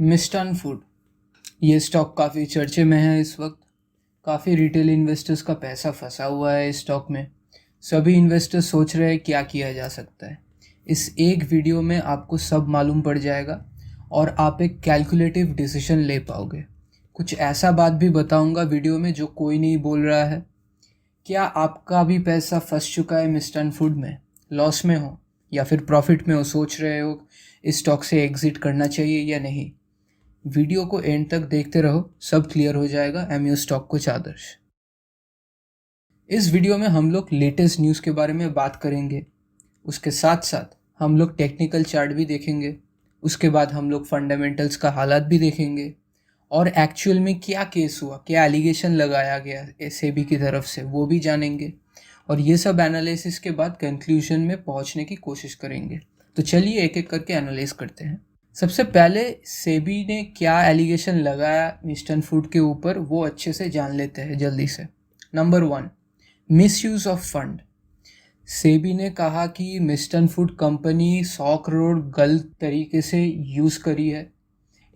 मिष्टान food ये stock काफ़ी चर्चे में है इस वक्त। काफ़ी रिटेल इन्वेस्टर्स का पैसा फंसा हुआ है इस स्टॉक में। सभी इन्वेस्टर्स सोच रहे हैं क्या किया जा सकता है। इस एक वीडियो में आपको सब मालूम पड़ जाएगा और आप एक कैलकुलेटिव डिसीजन ले पाओगे। कुछ ऐसा बात भी बताऊंगा वीडियो में जो कोई नहीं बोल रहा है। क्या आपका भी पैसा फंस चुका है मिष्टान फूड में, लॉस में हो या फिर प्रॉफिट में हो, सोच रहे हो इस स्टॉक से एग्जिट करना चाहिए या नहीं? वीडियो को एंड तक देखते रहो, सब क्लियर हो जाएगा। एमयू स्टॉक कोच आदर्श। इस वीडियो में हम लोग लेटेस्ट न्यूज़ के बारे में बात करेंगे, उसके साथ साथ हम लोग टेक्निकल चार्ट भी देखेंगे, उसके बाद हम लोग फंडामेंटल्स का हालात भी देखेंगे और एक्चुअल में क्या केस हुआ, क्या एलिगेशन लगाया गया एसएबी की तरफ से, वो भी जानेंगे। और ये सब एनालिसिस के बाद कंक्लूजन में पहुंचने की कोशिश करेंगे। तो चलिए एक एक करके एनालाइज करते हैं। सबसे पहले सेबी ने क्या एलिगेशन लगाया मिष्टान फूड के ऊपर, वो अच्छे से जान लेते हैं जल्दी से। Number 1, misuse of fund. SEBI ने कहा कि मिष्टान फूड कंपनी 100 करोड़ गलत तरीके से यूज़ करी है।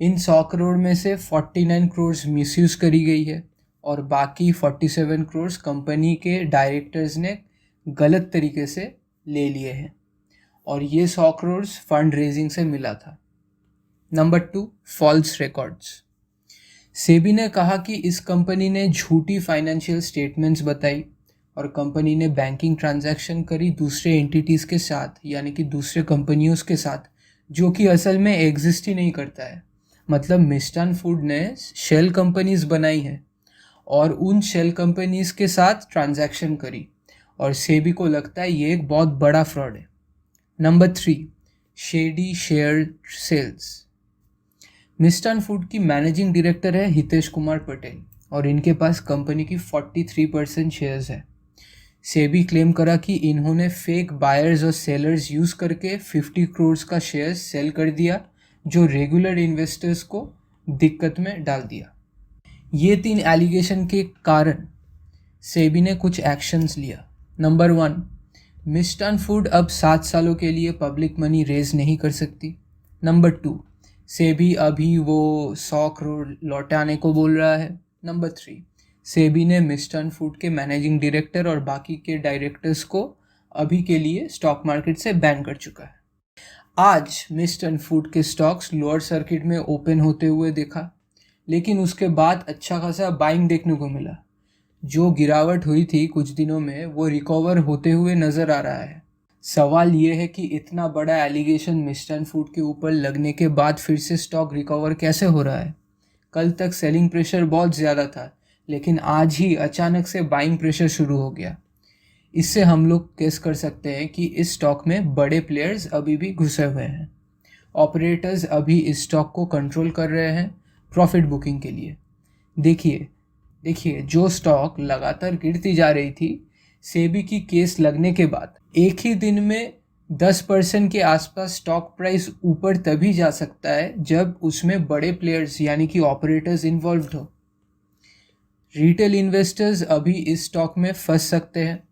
इन 100 करोड़ में से 49 करोड़ मिसयूज़ करी गई है और बाकी 47 करोड़ कंपनी के डायरेक्टर्स ने गलत तरीके से ले लिए हैं और ये 100 करोड़ फंड रेजिंग से मिला था। Number 2, false records. सेबी ने कहा कि इस कंपनी ने झूठी फाइनेंशियल स्टेटमेंट्स बताई और कंपनी ने बैंकिंग ट्रांजैक्शन करी दूसरे एंटिटीज़ के साथ, यानी कि दूसरे कंपनियों के साथ, जो कि असल में एग्जिस्ट ही नहीं करता है। मतलब मिष्टान फूड ने शेल कंपनीज बनाई हैं और उन शेल कंपनीज के साथ ट्रांजैक्शन करी और सेबी को लगता है ये एक बहुत बड़ा फ्रॉड है। Number 3, shady share sales. Mishtann food की मैनेजिंग डायरेक्टर है हितेश कुमार पटेल और इनके पास कंपनी की 43% शेयर्स है। सेबी क्लेम करा कि इन्होंने फेक बायर्स और सेलर्स यूज़ करके 50 करोड़ का शेयर्स सेल कर दिया, जो रेगुलर इन्वेस्टर्स को दिक्कत में डाल दिया। ये 3 एलिगेशन के कारण सेबी ने कुछ एक्शंस लिया। नंबर 1, मिष्टान फूड अब 7 सालों के लिए पब्लिक मनी रेज नहीं कर सकती। नंबर 2, सेबी अभी वो 100 करोड़ लौटाने को बोल रहा है। नंबर 3, सेबी ने मिष्टान फूड के मैनेजिंग डायरेक्टर और बाकी के डायरेक्टर्स को अभी के लिए स्टॉक मार्केट से बैन कर चुका है। आज मिष्टान फूड के स्टॉक्स लोअर सर्किट में ओपन होते हुए देखा, लेकिन उसके बाद अच्छा खासा बाइंग देखने को मिला। जो गिरावट हुई थी कुछ दिनों में, वो रिकवर होते हुए नज़र आ रहा है। सवाल ये है कि इतना बड़ा एलिगेशन मिष्टान फूड के ऊपर लगने के बाद फिर से स्टॉक रिकवर कैसे हो रहा है? कल तक सेलिंग प्रेशर बहुत ज़्यादा था, लेकिन आज ही अचानक से बाइंग प्रेशर शुरू हो गया। इससे हम लोग गेस कर सकते हैं कि इस स्टॉक में बड़े प्लेयर्स अभी भी घुसे हुए हैं। ऑपरेटर्स अभी इस स्टॉक को कंट्रोल कर रहे हैं प्रॉफिट बुकिंग के लिए। देखिए जो स्टॉक लगातार गिरती जा रही थी, सेबी की केस लगने के बाद एक ही दिन में 10% के आसपास स्टॉक प्राइस ऊपर तभी जा सकता है जब उसमें बड़े प्लेयर्स यानी कि ऑपरेटर्स इन्वॉल्व्ड हो। रिटेल इन्वेस्टर्स अभी इस स्टॉक में फंस सकते हैं,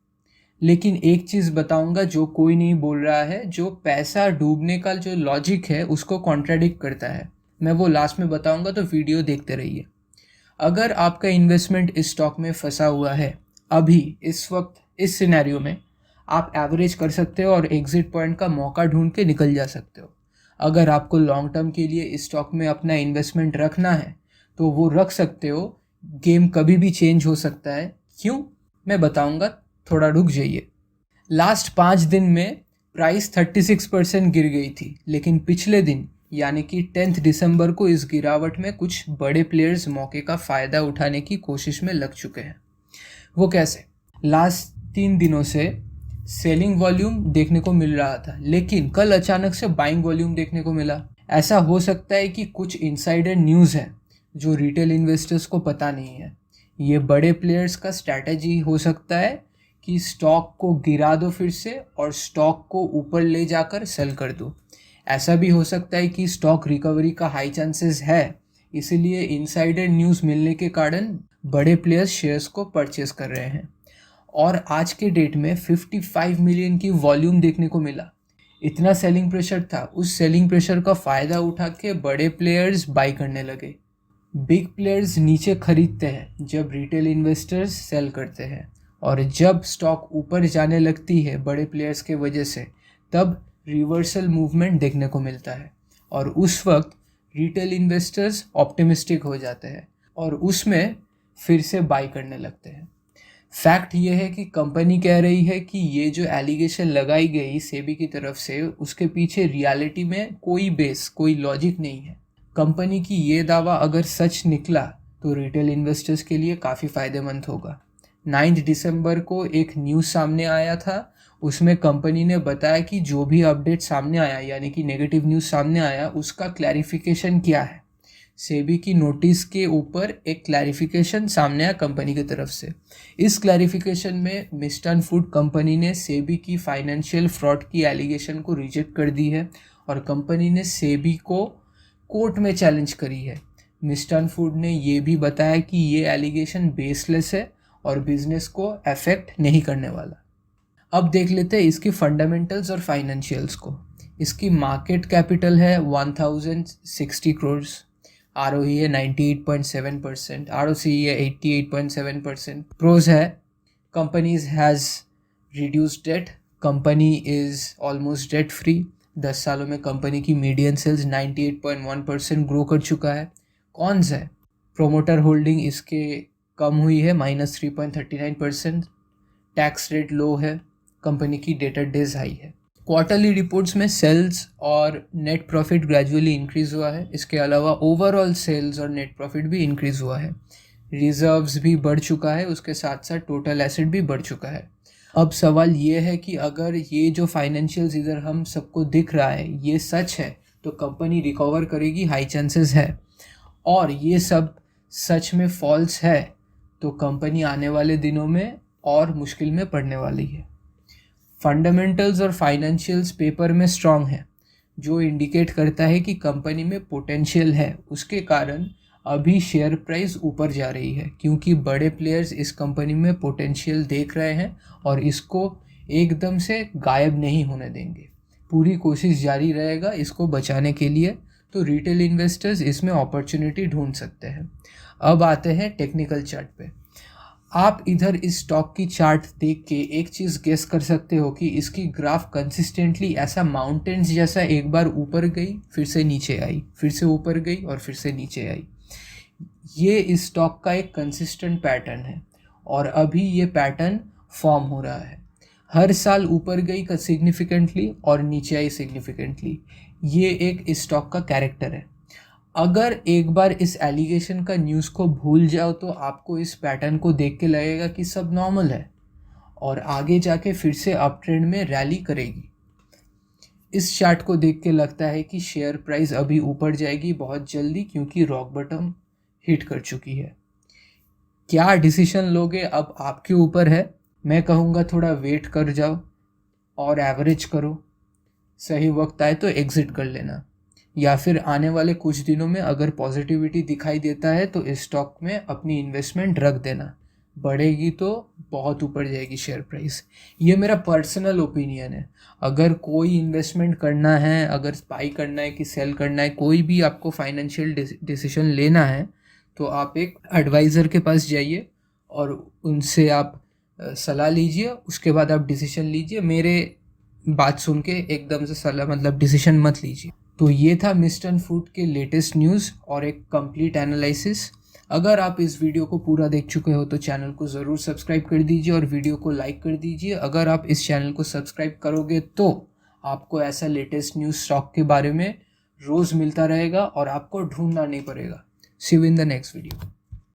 लेकिन एक चीज़ बताऊंगा जो कोई नहीं बोल रहा है, जो पैसा डूबने का जो लॉजिक है उसको कॉन्ट्राडिक्ट करता है। मैं वो लास्ट में बताऊंगा, तो वीडियो देखते रहिए। अगर आपका इन्वेस्टमेंट इस स्टॉक में फंसा हुआ है अभी इस वक्त इस सिनेरियो में, आप एवरेज कर सकते हो और एग्जिट पॉइंट का मौका ढूंढ के निकल जा सकते हो। अगर आपको लॉन्ग टर्म के लिए इस स्टॉक में अपना इन्वेस्टमेंट रखना है तो वो रख सकते हो। गेम कभी भी चेंज हो सकता है। क्यों, मैं बताऊंगा, थोड़ा रुक जाइए। लास्ट 5 दिन में प्राइस 36% गिर गई थी, लेकिन पिछले दिन यानी कि 10 दिसंबर को इस गिरावट में कुछ बड़े प्लेयर्स मौके का फ़ायदा उठाने की कोशिश में लग चुके हैं। वो कैसे? लास्ट 3 दिनों से सेलिंग वॉल्यूम देखने को मिल रहा था, लेकिन कल अचानक से बाइंग वॉल्यूम देखने को मिला। ऐसा हो सकता है कि कुछ इनसाइडर न्यूज़ है जो रिटेल इन्वेस्टर्स को पता नहीं है। ये बड़े प्लेयर्स का स्ट्रैटेजी हो सकता है कि स्टॉक को गिरा दो फिर से और स्टॉक को ऊपर ले जाकर सेल कर दो। ऐसा भी हो सकता है कि स्टॉक रिकवरी का हाई चांसेस है, इसीलिए इनसाइडर न्यूज़ मिलने के कारण बड़े प्लेयर्स शेयर्स को परचेस कर रहे हैं। और आज के डेट में 55 मिलियन की वॉल्यूम देखने को मिला। इतना सेलिंग प्रेशर था, उस सेलिंग प्रेशर का फ़ायदा उठा के बड़े प्लेयर्स बाई करने लगे। बिग प्लेयर्स नीचे खरीदते हैं जब रिटेल इन्वेस्टर्स सेल करते हैं, और जब स्टॉक ऊपर जाने लगती है बड़े प्लेयर्स के वजह से, तब रिवर्सल मूवमेंट देखने को मिलता है, और उस वक्त रिटेल इन्वेस्टर्स ऑप्टिमिस्टिक हो जाते हैं और उसमें फिर से बाई करने लगते हैं। फैक्ट ये है कि कंपनी कह रही है कि ये जो एलिगेशन लगाई गई सेबी की तरफ से, उसके पीछे रियलिटी में कोई बेस, कोई लॉजिक नहीं है। कंपनी की ये दावा अगर सच निकला तो रिटेल इन्वेस्टर्स के लिए काफ़ी फ़ायदेमंद होगा। 9 दिसंबर को एक न्यूज़ सामने आया था, उसमें कंपनी ने बताया कि जो भी अपडेट सामने आया, यानी कि नेगेटिव न्यूज़ सामने आया, उसका क्लैरिफिकेशन क्या है। सेबी की नोटिस के ऊपर एक क्लैरिफिकेशन सामने आया कंपनी की तरफ से। इस क्लैरिफिकेशन में मिस्टन फूड कंपनी ने सेबी की फाइनेंशियल फ्रॉड की एलिगेशन को रिजेक्ट कर दी है, और कंपनी ने सेबी को कोर्ट में चैलेंज करी है। मिस्टन फूड ने ये भी बताया कि ये एलिगेशन बेसलेस है और बिजनेस को अफेक्ट नहीं करने वाला। अब देख लेते हैं इसकी फंडामेंटल्स और फाइनेंशियल्स को। इसकी मार्केट कैपिटल है 1060 करोड़, ROE है 98.7%, ROCE है 88.7%। प्रोज है, companies has reduced debt, company is almost debt free. 10 सालों में कंपनी की मीडियन सेल्स 98.1% ग्रो कर चुका है। कॉन्स है, प्रोमोटर होल्डिंग इसके कम हुई है -3.39%, टैक्स रेट लो है, कंपनी की डेटर डेज हाई है। क्वार्टरली रिपोर्ट्स में सेल्स और नेट प्रॉफिट ग्रेजुअली इंक्रीज़ हुआ है। इसके अलावा ओवरऑल सेल्स और नेट प्रॉफिट भी इंक्रीज़ हुआ है। रिजर्व्स भी बढ़ चुका है, उसके साथ साथ टोटल एसेट भी बढ़ चुका है। अब सवाल ये है कि अगर ये जो फाइनेंशियल्स इधर हम सबको दिख रहा है ये सच है तो कंपनी रिकवर करेगी, हाई चांसेस है। और ये सब सच में फॉल्स है तो कंपनी आने वाले दिनों में और मुश्किल में पड़ने वाली है। फंडामेंटल्स और फाइनेंशियल्स पेपर में स्ट्रांग है, जो इंडिकेट करता है कि कंपनी में पोटेंशियल है। उसके कारण अभी शेयर प्राइस ऊपर जा रही है, क्योंकि बड़े प्लेयर्स इस कंपनी में पोटेंशियल देख रहे हैं और इसको एकदम से गायब नहीं होने देंगे। पूरी कोशिश जारी रहेगा इसको बचाने के लिए, तो रिटेल इन्वेस्टर्स इसमें अपॉर्चुनिटी ढूंढ सकते हैं। अब आते हैं टेक्निकल चार्ट पे। आप इधर इस स्टॉक की चार्ट देख के एक चीज़ गेस कर सकते हो कि इसकी ग्राफ कंसिस्टेंटली ऐसा माउंटेन्स जैसा एक बार ऊपर गई, फिर से नीचे आई, फिर से ऊपर गई और फिर से नीचे आई। ये इस स्टॉक का एक कंसिस्टेंट पैटर्न है और अभी ये पैटर्न फॉर्म हो रहा है। हर साल ऊपर गई सिग्निफिकेंटली और नीचे आई सिग्निफिकेंटली। ये एक इस स्टॉक का कैरेक्टर है। अगर एक बार इस एलिगेशन का न्यूज़ को भूल जाओ तो आपको इस पैटर्न को देख के लगेगा कि सब नॉर्मल है और आगे जाके फिर से अप ट्रेंड में रैली करेगी। इस चार्ट को देख के लगता है कि शेयर प्राइस अभी ऊपर जाएगी बहुत जल्दी, क्योंकि रॉक बॉटम हिट कर चुकी है। क्या डिसीजन लोगे अब आपके ऊपर है। मैं कहूँगा थोड़ा वेट कर जाओ और एवरेज करो, सही वक्त आए तो एग्ज़िट कर लेना, या फिर आने वाले कुछ दिनों में अगर पॉजिटिविटी दिखाई देता है तो इस स्टॉक में अपनी इन्वेस्टमेंट रख देना। बढ़ेगी तो बहुत ऊपर जाएगी शेयर प्राइस। ये मेरा पर्सनल ओपिनियन है। अगर कोई इन्वेस्टमेंट करना है, अगर बाई करना है कि सेल करना है, कोई भी आपको फाइनेंशियल डिसीजन लेना है तो आप एक एडवाइज़र के पास जाइए और उनसे आप सलाह लीजिए, उसके बाद आप डिसीजन लीजिए। मेरे बात सुन के एकदम से सलाह मतलब डिसीजन मत लीजिए। तो ये था मिस्टर फूड के लेटेस्ट न्यूज़ और एक कंप्लीट एनालिसिस। अगर आप इस वीडियो को पूरा देख चुके हो तो चैनल को ज़रूर सब्सक्राइब कर दीजिए और वीडियो को लाइक कर दीजिए। अगर आप इस चैनल को सब्सक्राइब करोगे तो आपको ऐसा लेटेस्ट न्यूज़ स्टॉक के बारे में रोज़ मिलता रहेगा और आपको ढूंढना नहीं पड़ेगा। See you in the next video.